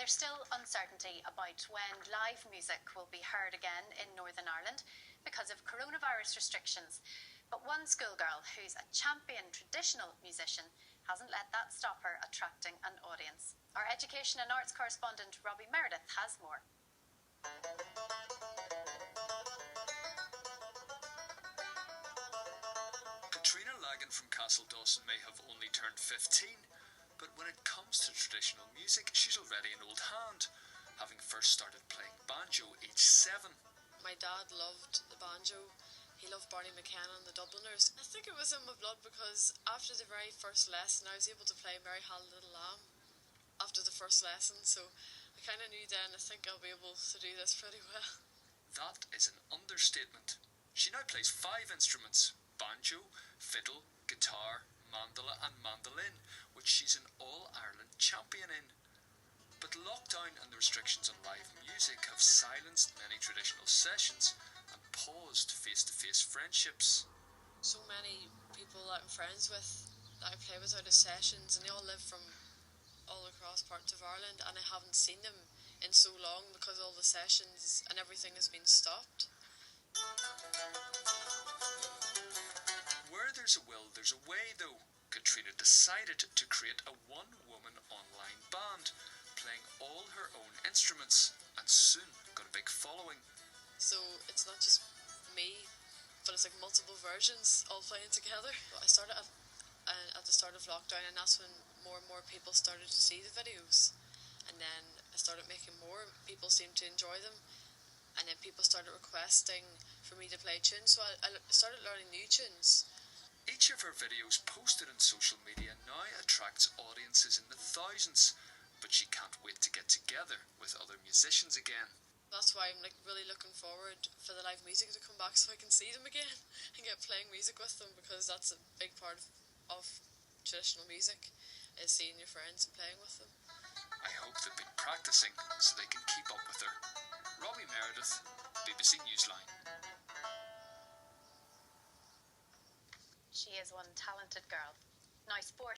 there's still uncertainty about when live music will be heard again in Northern Ireland because of coronavirus restrictions. But one schoolgirl who's a champion traditional musician hasn't let that stop her attracting an audience. Our education and arts correspondent Robbie Meredith has more. Caitríona Lagan from Castle Dawson may have only turned 15, but when it comes to traditional music, she's already an old hand, having first started playing banjo aged 7. My dad loved the banjo. He loved Barney McCacken, the Dubliners. I think it was in my blood because after the very first lesson, I was able to play Mary Had a Little Lamb after the first lesson, so I kind of knew then I think I'll be able to do this pretty well. That is an understatement. She now plays 5 instruments: banjo, fiddle, guitar, mandolin and mandolin, which she's an All-Ireland champion in. But lockdown and the restrictions on live music have silenced many traditional sessions and paused face-to-face friendships. So many people that I'm friends with that I play with out of sessions, and they all live from all across parts of Ireland, and I haven't seen them in so long because all the sessions and everything has been stopped. Where there's a will, there's a way though. Caitríona decided to create a one-woman online band, playing all her own instruments, and soon got a big following. So it's not just me, but it's like multiple versions all playing together. But I started at the start of lockdown, and that's when more and more people started to see the videos. And then I started making more, people seemed to enjoy them. And then people started requesting for me to play tunes, so I started learning new tunes. Each of her videos posted on social media now attracts audiences in the thousands, but she can't wait to get together with other musicians again. That's why I'm really looking forward for the live music to come back so I can see them again and get playing music with them, because that's a big part of traditional music, is seeing your friends and playing with them. I hope they've been practicing so they can keep up with her. Robbie Meredith, BBC Newsline. She is one talented girl. Now sport.